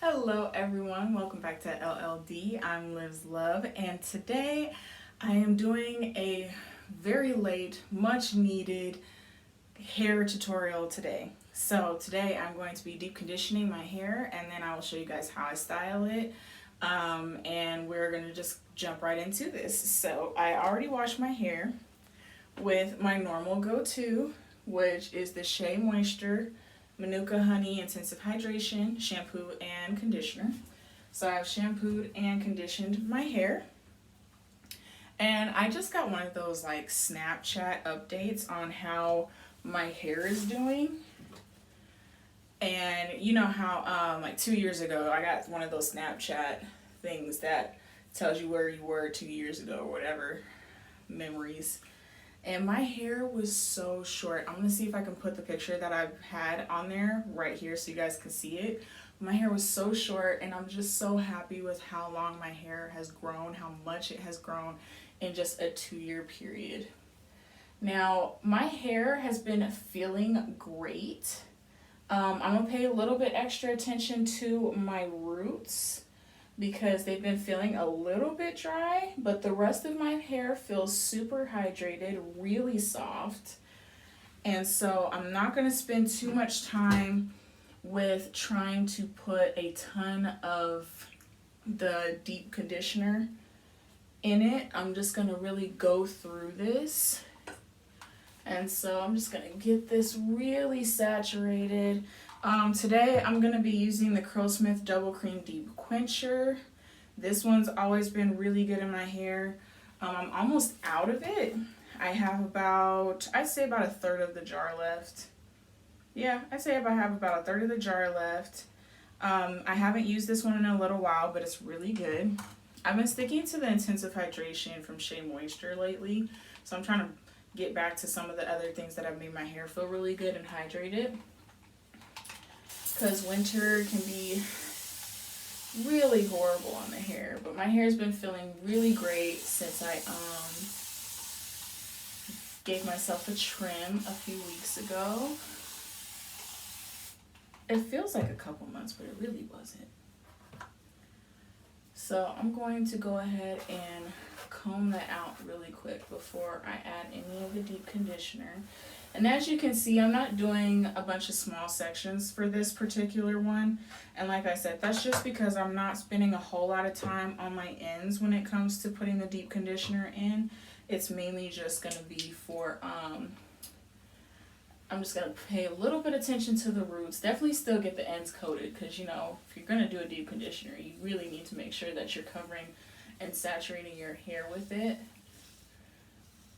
Hello everyone, welcome back to LLD. I'm Liz Love, and today I am doing a very late, much needed hair tutorial today. So today I'm going to be deep conditioning my hair, and then I will show you guys how I style it. And we're going to just jump right into this. So I already washed my hair with my normal go-to, which is the Shea Moisture Manuka Honey Intensive Hydration Shampoo and Conditioner. So I've shampooed and conditioned my hair. And I just got one of those like Snapchat updates on how my hair is doing. And you know how like 2 years ago I got one of those Snapchat things that tells you where you were 2 years ago or whatever, memories. And my hair was so short. I'm gonna see if I can put the picture that I've had on there right here so you guys can see it. My hair was so short, and I'm just so happy with how long my hair has grown, how much it has grown in just a 2-year period. Now, my hair has been feeling great. I'm gonna pay a little bit extra attention to my roots because they've been feeling a little bit dry, but the rest of my hair feels super hydrated, really soft. And so I'm not going to spend too much time with trying to put a ton of the deep conditioner in it. I'm just going to really go through this. And so I'm just going to get this really saturated. Today I'm going to be using the Curlsmith Double Cream Deep Quencher. This one's always been really good in my hair. I'm almost out of it. I have I'd say about a third of the jar left. Yeah, I'd say I have about a third of the jar left. I haven't used this one in a little while, but it's really good. I've been sticking to the Intensive Hydration from Shea Moisture lately, so I'm trying to get back to some of the other things that have made my hair feel really good and hydrated. Because winter can be really horrible on the hair, but my hair's been feeling really great since I gave myself a trim a few weeks ago. It feels like a couple months, but it really wasn't. So I'm going to go ahead and comb that out really quick before I add any of the deep conditioner. And as you can see, I'm not doing a bunch of small sections for this particular one. And like I said, that's just because I'm not spending a whole lot of time on my ends when it comes to putting the deep conditioner in. It's mainly just going to be for, I'm just going to pay a little bit of attention to the roots. Definitely still get the ends coated because, you know, if you're going to do a deep conditioner, you really need to make sure that you're covering and saturating your hair with it.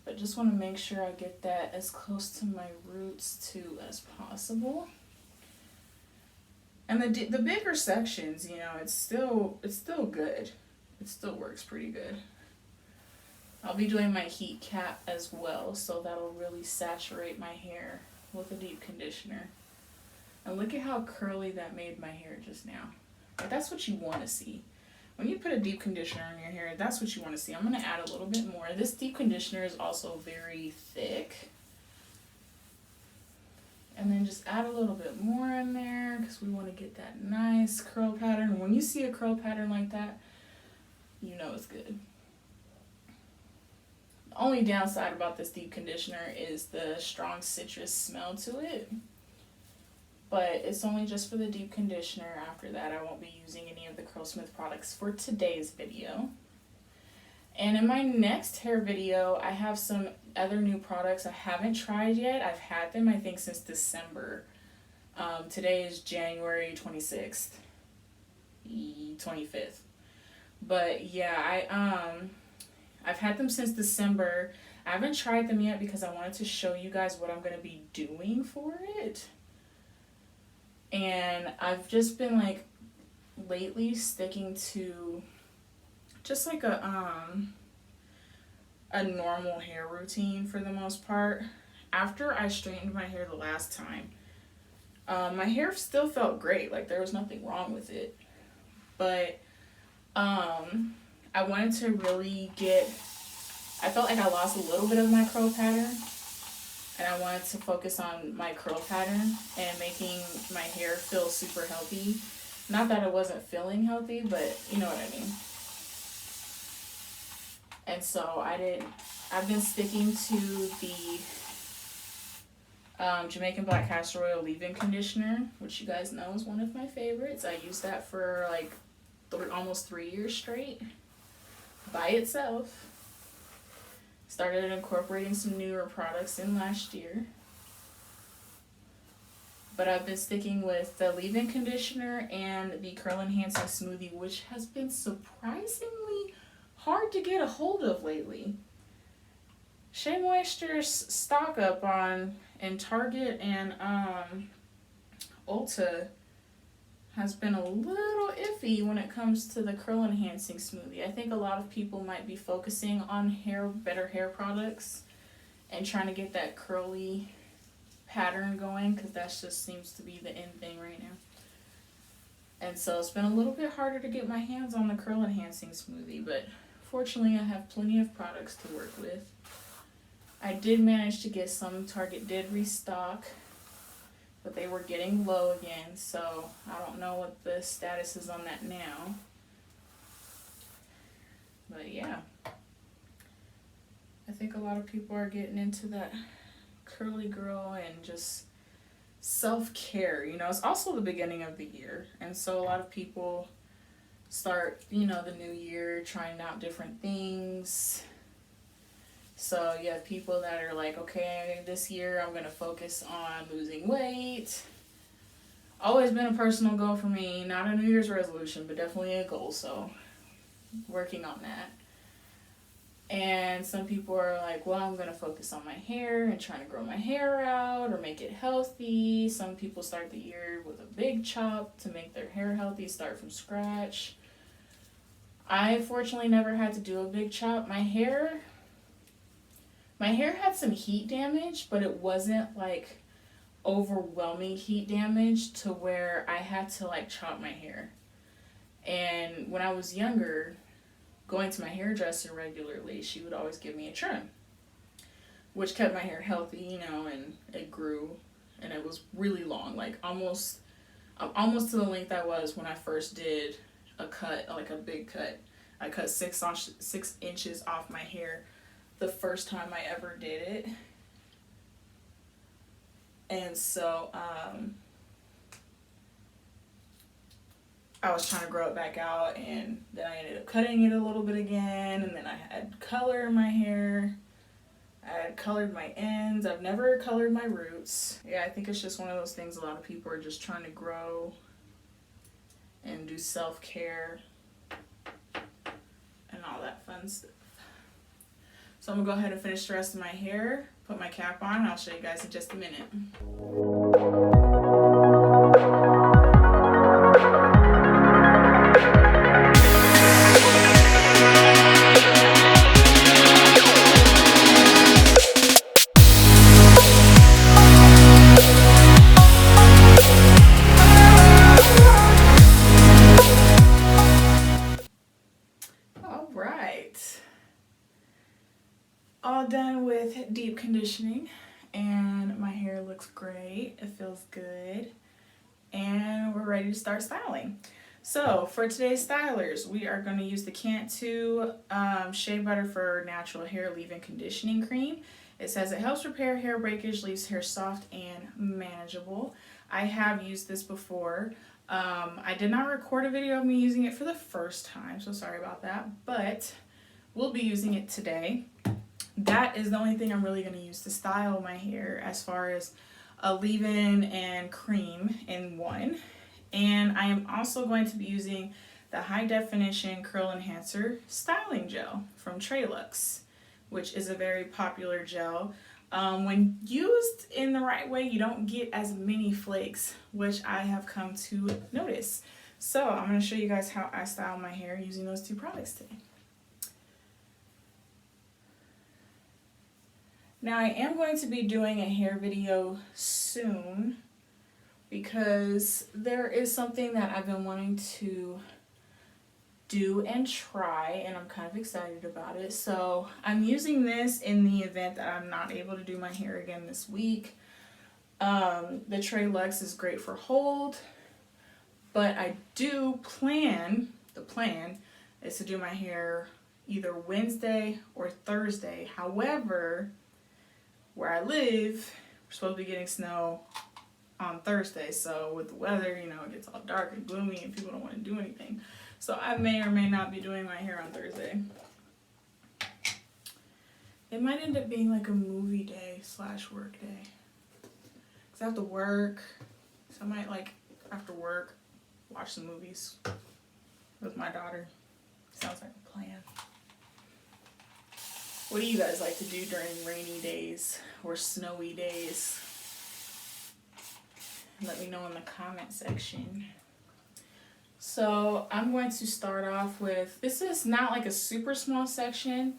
But just want to make sure I get that as close to my roots too as possible. And the bigger sections, you know, it's still good. It still works pretty good. I'll be doing my heat cap as well, so that'll really saturate my hair with a deep conditioner. And look at how curly that made my hair just now. Like, that's what you want to see. When you put a deep conditioner in your hair, that's what you want to see. I'm going to add a little bit more. This deep conditioner is also very thick. And then just add a little bit more in there because we want to get that nice curl pattern. When you see a curl pattern like that, you know it's good. The only downside about this deep conditioner is the strong citrus smell to it. But it's only just for the deep conditioner. After that, I won't be using any of the Curlsmith products for today's video. And in my next hair video, I have some other new products I haven't tried yet. I've had them, I think, since December. Today is January 26th, 25th. But yeah, I've had them since December. I haven't tried them yet because I wanted to show you guys what I'm going to be doing for it. And I've just been like lately sticking to just like a normal hair routine for the most part. After I straightened my hair the last time, my hair still felt great. Like there was nothing wrong with it. But I wanted to really I felt like I lost a little bit of my curl pattern and I wanted to focus on my curl pattern and making my hair feel super healthy. Not that it wasn't feeling healthy, but you know what I mean. And so I've been sticking to the Jamaican Black Castor Oil leave-in conditioner, which you guys know is one of my favorites. I used that for like almost 3 years straight by itself. Started incorporating some newer products in last year. But I've been sticking with the leave-in conditioner and the curl enhancing smoothie, which has been surprisingly hard to get a hold of lately. Shea Moisture's stock up in Target and Ulta has been a little iffy when it comes to the curl enhancing smoothie. I think a lot of people might be focusing on better hair products and trying to get that curly pattern going, because that just seems to be the in thing right now. And so it's been a little bit harder to get my hands on the curl enhancing smoothie, but fortunately I have plenty of products to work with. I did manage to get some. Target did restock, but they were getting low again, so I don't know what the status is on that now. But yeah, I think a lot of people are getting into that curly girl and just self-care. You know, it's also the beginning of the year, and so a lot of people start, you know, the new year trying out different things. So you have people that are like, okay, this year I'm going to focus on losing weight. Always been a personal goal for me, not a New Year's resolution, but definitely a goal, so working on that. And some people are like, well, I'm going to focus on my hair and trying to grow my hair out or make it healthy. Some people start the year with a big chop to make their hair healthy, start from scratch. I fortunately never had to do a big chop. My hair had some heat damage, but it wasn't like overwhelming heat damage to where I had to like chop my hair. And when I was younger, going to my hairdresser regularly, she would always give me a trim, which kept my hair healthy, you know, and it grew, and it was really long, like almost to the length I was when I first did a cut, like a big cut. I cut 6 inches off my hair the first time I ever did it. And so I was trying to grow it back out, and then I ended up cutting it a little bit again, and then I had color in my hair. I had colored my ends. I've never colored my roots. Yeah, I think it's just one of those things a lot of people are just trying to grow and do self-care and all that fun stuff. So I'm gonna go ahead and finish the rest of my hair, put my cap on, and I'll show you guys in just a minute. All done with deep conditioning, and my hair looks great. It feels good, and we're ready to start styling. So for today's stylers, we are going to use the Cantu Shea Butter for Natural Hair Leave-In Conditioning Cream. It says it helps repair hair breakage, leaves hair soft and manageable. I have used this before. I did not record a video of me using it for the first time, so sorry about that, but we'll be using it today. That is the only thing I'm really going to use to style my hair as far as a leave-in and cream in one. And I am also going to be using the High Definition Curl Enhancer Styling Gel from Trelux, which is a very popular gel. When used in the right way, you don't get as many flakes, which I have come to notice. So I'm going to show you guys how I style my hair using those two products today. Now I am going to be doing a hair video soon because there is something that I've been wanting to do and try, and I'm kind of excited about it. So I'm using this in the event that I'm not able to do my hair again this week. The Tray Luxe is great for hold, but I do plan, the plan is to do my hair either Wednesday or Thursday. However, where I live, we're supposed to be getting snow on Thursday, so with the weather, you know, it gets all dark and gloomy and people don't want to do anything. So I may or may not be doing my hair on Thursday. It might end up being like a movie day / work day. Because I have to work, so I might like, after work, watch some movies with my daughter. Sounds like a plan. What do you guys like to do during rainy days or snowy days? Let me know in the comment section. So I'm going to start off with, this is not like a super small section,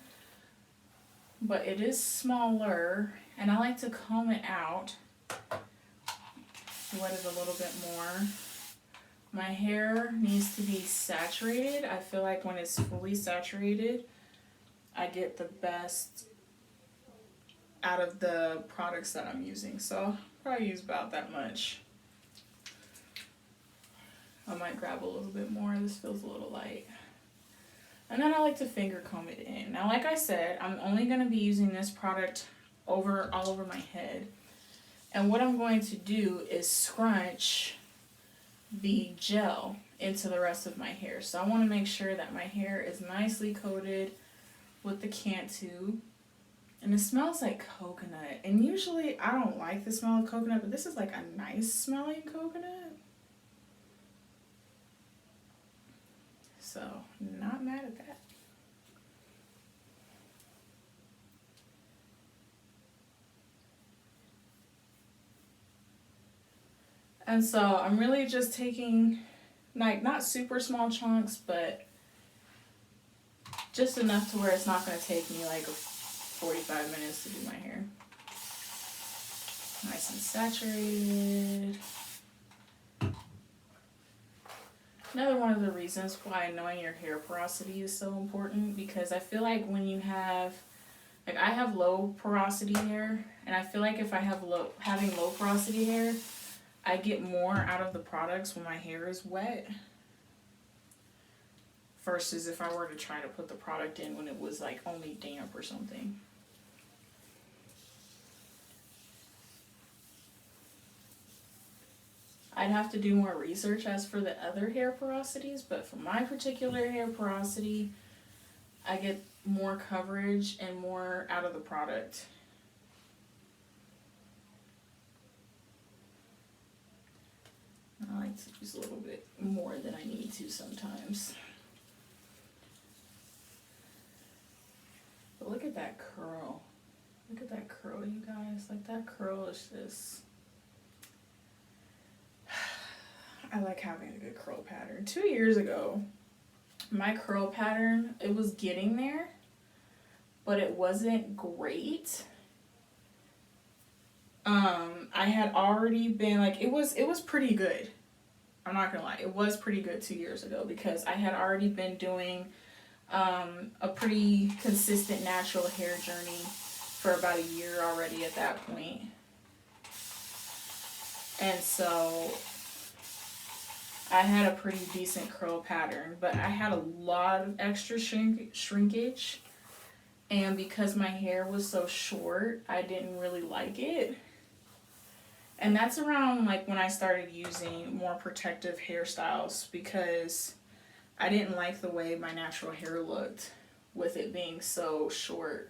but it is smaller, and I like to comb it out, wet it a little bit more. My hair needs to be saturated. I feel like when it's fully saturated, I get the best out of the products that I'm using. So I'll probably use about that much. I might grab a little bit more. This feels a little light. And then I like to finger comb it in. Now, like I said, I'm only going to be using this product all over my head. And what I'm going to do is scrunch the gel into the rest of my hair. So I want to make sure that my hair is nicely coated with the Cantu. And it smells like coconut. And usually I don't like the smell of coconut, but this is like a nice smelling coconut. So, not mad at that. And so, I'm really just taking, like, not super small chunks, but just enough to where it's not going to take me like 45 minutes to do my hair. Nice and saturated. Another one of the reasons why knowing your hair porosity is so important, because I feel like when you have, like I have low porosity hair, and I feel like if I have having low porosity hair, I get more out of the products when my hair is wet versus if I were to try to put the product in when it was like only damp or something. I'd have to do more research as for the other hair porosities, but for my particular hair porosity, I get more coverage and more out of the product. I like to use a little bit more than I need to sometimes. But look at that curl. Look at that curl, you guys. Like, that curl is just... I like having a good curl pattern. 2 years ago, my curl pattern, it was getting there, but it wasn't great. I had already been, like, it was pretty good. I'm not gonna lie, it was pretty good 2 years ago, because I had already been doing a pretty consistent natural hair journey for about a year already at that point. And so I had a pretty decent curl pattern, but I had a lot of extra shrinkage, and because my hair was so short, I didn't really like it. And that's around like when I started using more protective hairstyles, because I didn't like the way my natural hair looked with it being so short.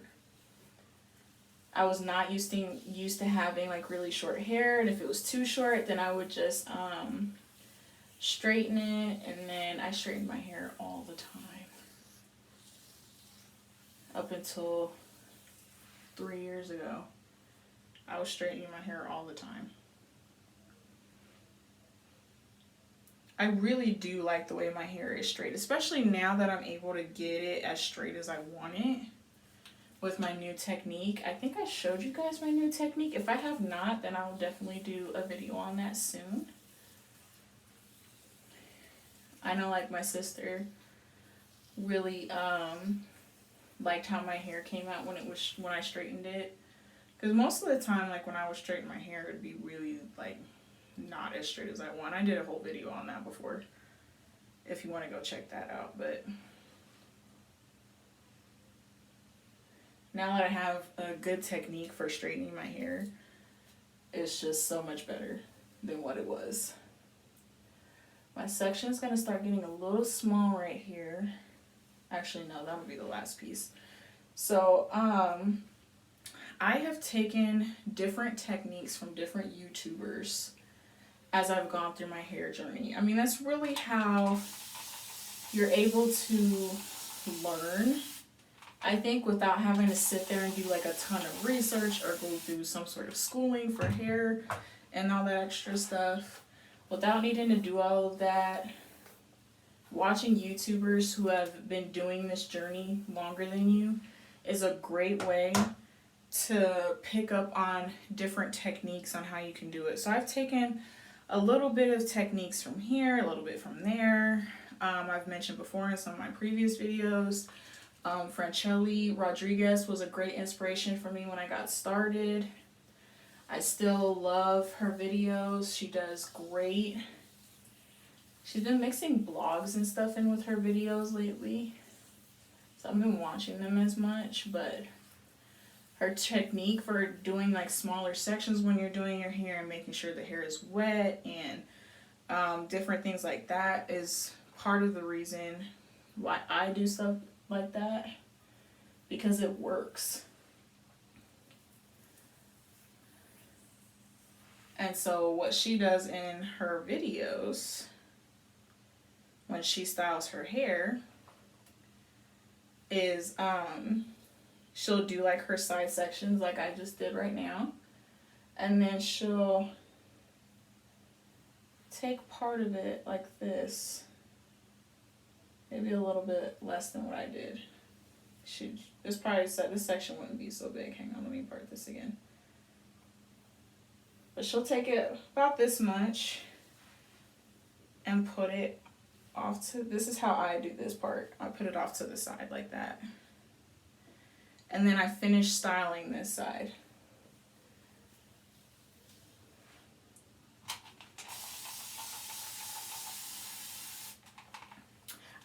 I was not used to having like really short hair, and if it was too short, then I would just straighten it, and then I straightened my hair all the time up until 3 years ago. I was straightening my hair all the time. I really do like the way my hair is straight, especially now that I'm able to get it as straight as I want it with my new technique. I think I showed you guys my new technique. If I have not, then I'll definitely do a video on that soon. I know, like, my sister really liked how my hair came out when I straightened it. Because most of the time, like when I would straighten my hair, it'd be really like not as straight as I want. I did a whole video on that before, if you want to go check that out. But now that I have a good technique for straightening my hair, it's just so much better than what it was. My section is going to start getting a little small right here. Actually, no, that would be the last piece. So, I have taken different techniques from different YouTubers as I've gone through my hair journey. I mean, that's really how you're able to learn, I think, without having to sit there and do like a ton of research or go through some sort of schooling for hair and all that extra stuff. Without needing to do all of that, watching YouTubers who have been doing this journey longer than you is a great way to pick up on different techniques on how you can do it. So I've taken a little bit of techniques from here, a little bit from there. I've mentioned before in some of my previous videos, Franchelle Rodriguez was a great inspiration for me when I got started. I still love her videos. She does great. She's been mixing blogs and stuff in with her videos lately, so I've been watching them as much, but her technique for doing like smaller sections when you're doing your hair and making sure the hair is wet and different things like that is part of the reason why I do stuff like that, because it works. And so what she does in her videos when she styles her hair is she'll do like her side sections like I just did right now, and then she'll take part of it like this, maybe a little bit less than what I did. This section wouldn't be so big. Hang on, let me part this again. But she'll take it about this much and put it off to, this is how I do this part. I put it off to the side like that. And then I finish styling this side.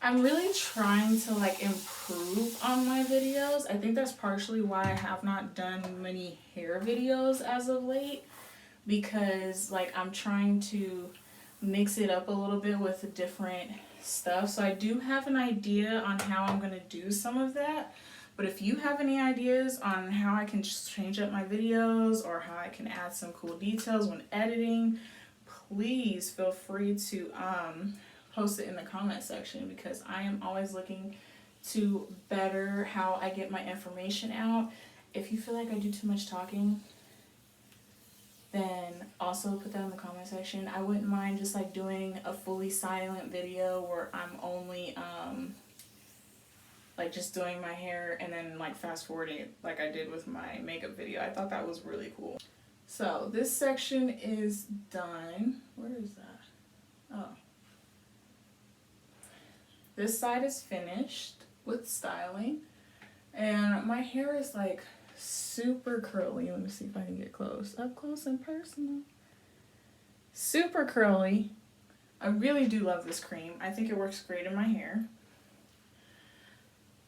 I'm really trying to like improve on my videos. I think that's partially why I have not done many hair videos as of late, because like I'm trying to mix it up a little bit with different stuff. So I do have an idea on how I'm going to do some of that. But if you have any ideas on how I can just change up my videos or how I can add some cool details when editing, please feel free to post it in the comment section, because I am always looking to better how I get my information out. If you feel like I do too much talking, then also put that in the comment section. I wouldn't mind just like doing a fully silent video where I'm only like just doing my hair and then like fast forwarding it like I did with my makeup video. I thought that was really cool. So this section is done. Where is that? Oh. This side is finished with styling, and my hair is like super curly. Let me see if I can get up close and personal. Super curly. I really do love this cream. I think it works great in my hair.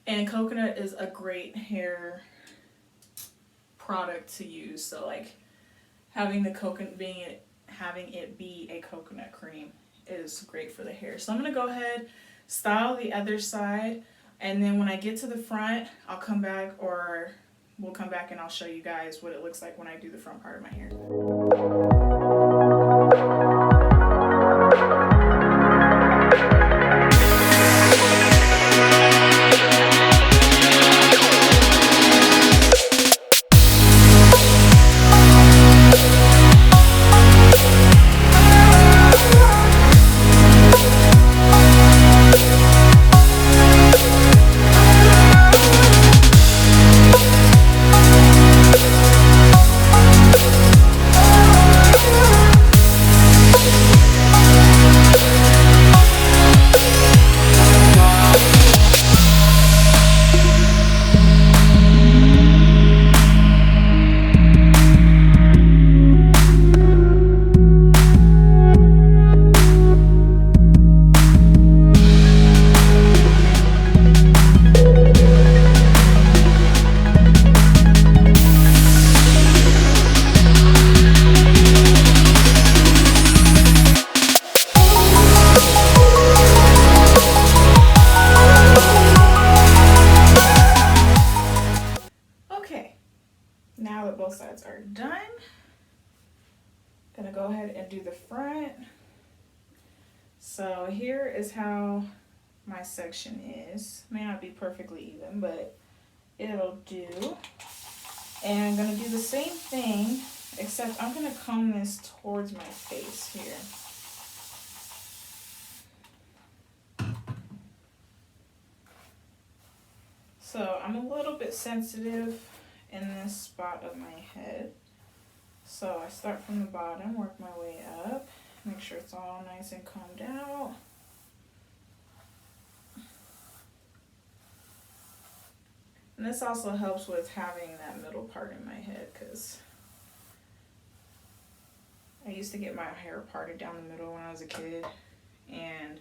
And coconut is a great hair product to use. So like having the coconut having it be a coconut cream is great for the hair. So I'm gonna go ahead, style the other side, and then when I get to the front, I'll come back, or we'll come back and I'll show you guys what it looks like when I do the front part of my hair. Gonna go ahead and do the front. So here is how my section is. May not be perfectly even, but it'll do. And I'm gonna do the same thing, except I'm gonna comb this towards my face here. So I'm a little bit sensitive in this spot of my head. So I start from the bottom, work my way up, make sure it's all nice and combed out. And this also helps with having that middle part in my head, because I used to get my hair parted down the middle when I was a kid, and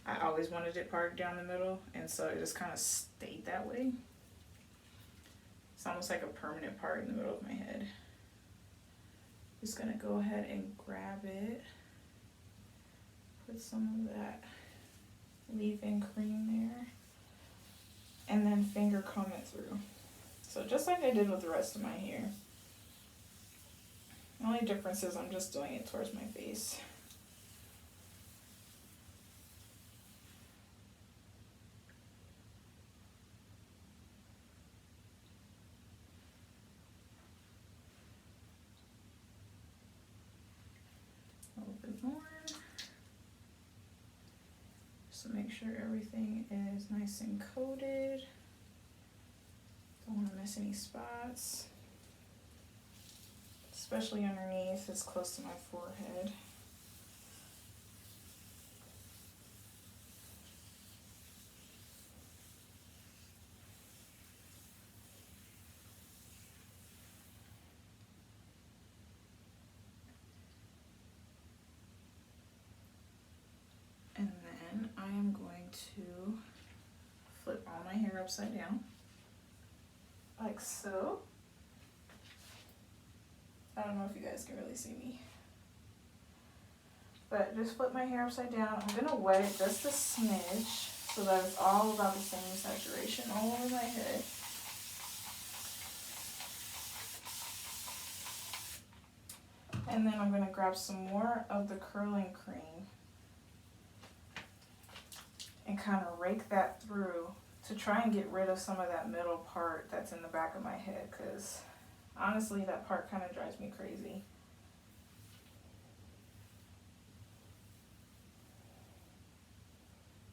I always wanted it parted down the middle, and so it just kind of stayed that way. It's almost like a permanent part in the middle of my head. Just gonna go ahead and grab it, put some of that leave-in cream there, and then finger comb it through. So just like I did with the rest of my hair. The only difference is I'm just doing it towards my face. A little bit more. Just to make sure everything is nice and coated. Don't want to miss any spots. Especially underneath, it's close to my forehead. And then I am going to flip all my hair upside down, like so. I don't know if you guys can really see me. But just flip my hair upside down. I'm gonna wet it just a smidge so that it's all about the same saturation all over my head. And then I'm gonna grab some more of the curling cream and kind of rake that through to try and get rid of some of that middle part that's in the back of my head, because honestly that part kind of drives me crazy.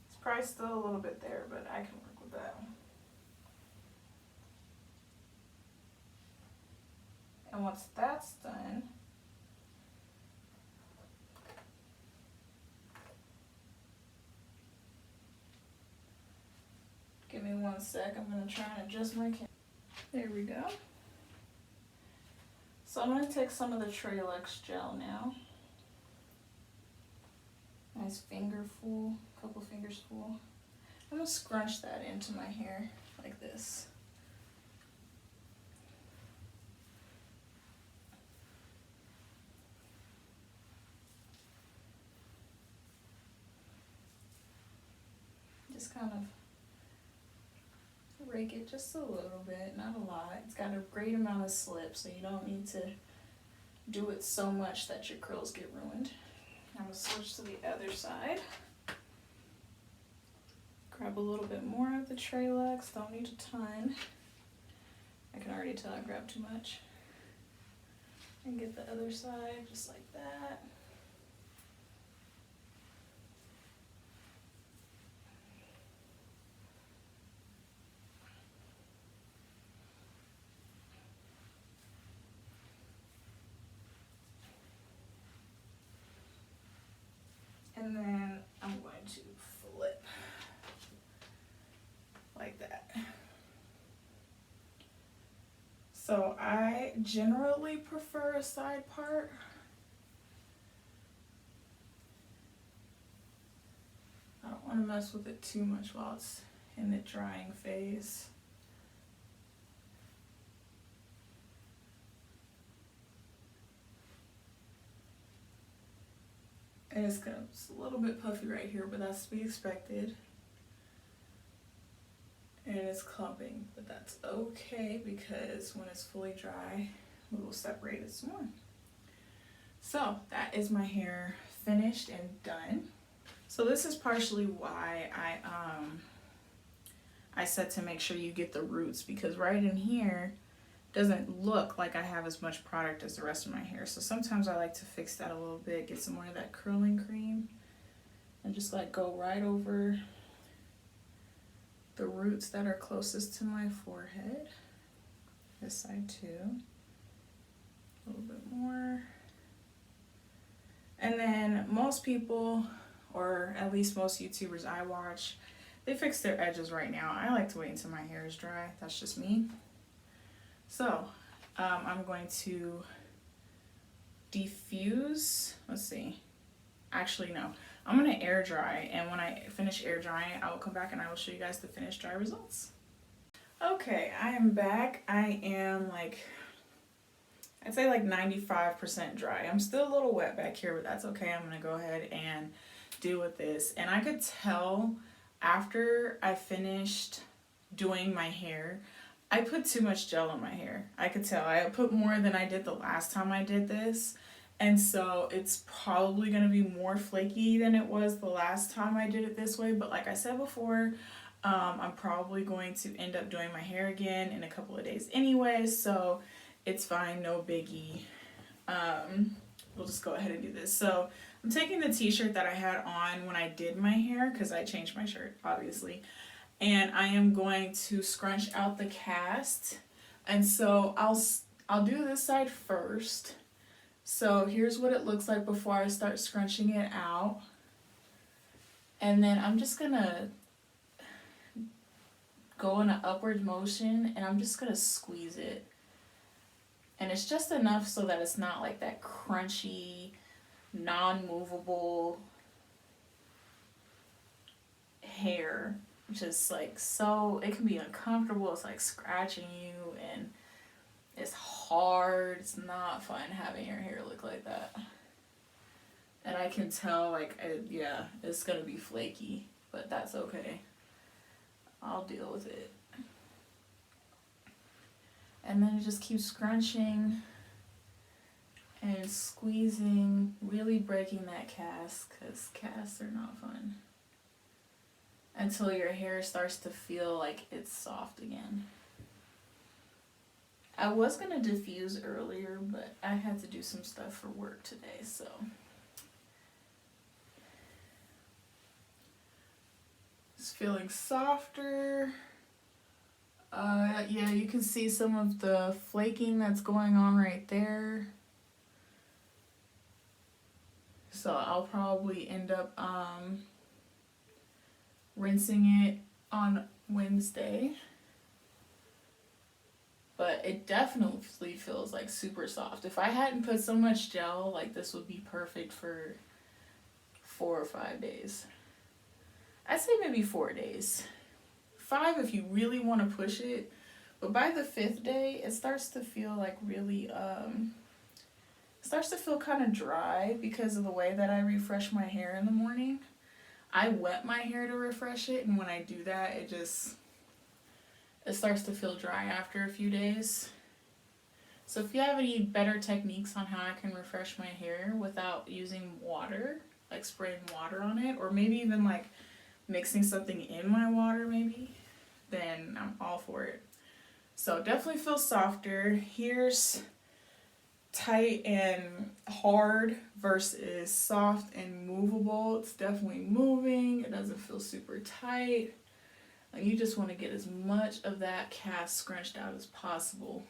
It's probably still a little bit there, but I can work with that. And once that's done, give me 1 sec, I'm going to try and adjust my camera. There we go. So I'm going to take some of the Tralex gel now. Nice fingerful, couple fingers full. I'm going to scrunch that into my hair like this. Just kind of rake it just a little bit, not a lot. It's got a great amount of slip, so you don't need to do it so much that your curls get ruined. I'm going to switch to the other side. Grab a little bit more of the Tralex, don't need a ton. I can already tell I grabbed too much. And get the other side just like that. And then I'm going to flip like that. So I generally prefer a side part. I don't want to mess with it too much while it's in the drying phase. And it's a little bit puffy right here, but that's to be expected. And it's clumping, but that's okay because when it's fully dry, we will separate it some more. So that is my hair finished and done. So this is partially why I said to make sure you get the roots, because right in here doesn't look like I have as much product as the rest of my hair. So sometimes I like to fix that a little bit, get some more of that curling cream, and just like go right over the roots that are closest to my forehead. This side too. A little bit more. And then most people, or at least most YouTubers I watch, they fix their edges right now. I like to wait until my hair is dry. That's just me. So I'm going to diffuse. Let's see. Actually, no. I'm going to air dry. And when I finish air drying, I will come back and I will show you guys the finished dry results. Okay, I am back. I am like, I'd say like 95% dry. I'm still a little wet back here, but that's okay. I'm going to go ahead and deal with this. And I could tell after I finished doing my hair, I put too much gel in my hair. I could tell. I put more than I did the last time I did this. And so it's probably going to be more flaky than it was the last time I did it this way. But like I said before, I'm probably going to end up doing my hair again in a couple of days anyway. So it's fine. No biggie. We'll just go ahead and do this. So I'm taking the t-shirt that I had on when I did my hair, because I changed my shirt, obviously. And I am going to scrunch out the cast. And so I'll do this side first. So here's what it looks like before I start scrunching it out. And then I'm just gonna go in an upward motion and I'm just gonna squeeze it. And it's just enough so that it's not like that crunchy, non-movable hair. Just like, so it can be uncomfortable. It's like scratching you and it's hard. It's not fun having your hair look like that. And I can tell, like, yeah, it's gonna be flaky, but that's okay. I'll deal with it. And then just keep scrunching and squeezing, really breaking that cast, because casts are not fun. Until your hair starts to feel like it's soft again. I was going to diffuse earlier, but I had to do some stuff for work today, so. It's feeling softer. Yeah, you can see some of the flaking that's going on right there. So I'll probably end up rinsing it on Wednesday. But it definitely feels like super soft. If I hadn't put so much gel, like this would be perfect for 4 or 5 days. I'd say maybe 4 days. 5 if you really want to push it. But by the 5th day, it starts to feel like really, starts to feel kind of dry because of the way that I refresh my hair in the morning. I wet my hair to refresh it, and when I do that, it starts to feel dry after a few days. So if you have any better techniques on how I can refresh my hair without using water, like spraying water on it, or maybe even like mixing something in my water maybe, then I'm all for it. So definitely feels softer. Here's tight and hard versus soft and movable. It's definitely moving. It doesn't feel super tight. Like you just want to get as much of that cast scrunched out as possible.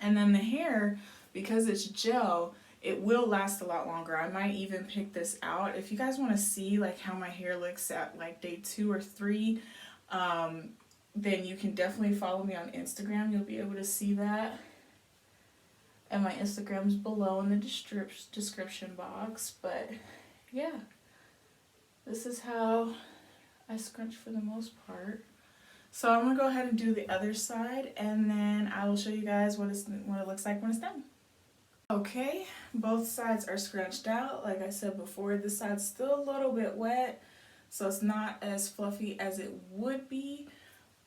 And then the hair, because it's gel, it will last a lot longer. I might even pick this out. If you guys want to see like how my hair looks at like day 2 or 3, then you can definitely follow me on Instagram. You'll be able to see that. And my Instagram's below in the description box. But yeah, this is how I scrunch for the most part. So I'm going to go ahead and do the other side, and then I will show you guys what it looks like when it's done. Okay, both sides are scrunched out. Like I said before, this side's still a little bit wet, so it's not as fluffy as it would be.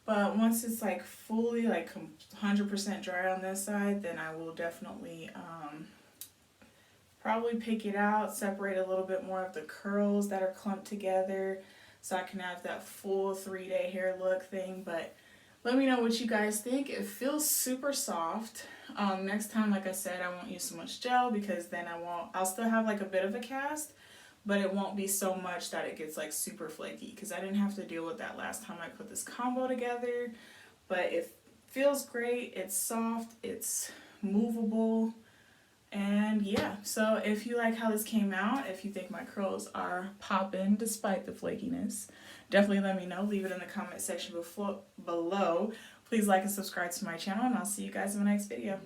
But once it's like fully like 100% dry on this side, then I will definitely probably pick it out, separate a little bit more of the curls that are clumped together so I can have that full 3-day hair look thing. But let me know what you guys think. It feels super soft. Next time, like I said, I won't use so much gel because then I'll still have like a bit of a cast, but it won't be so much that it gets like super flaky because I didn't have to deal with that last time I put this combo together. But it feels great, it's soft, it's movable, and yeah. So if you like how this came out, if you think my curls are popping despite the flakiness, definitely let me know. Leave it in the comment section below. Please like and subscribe to my channel, and I'll see you guys in the next video.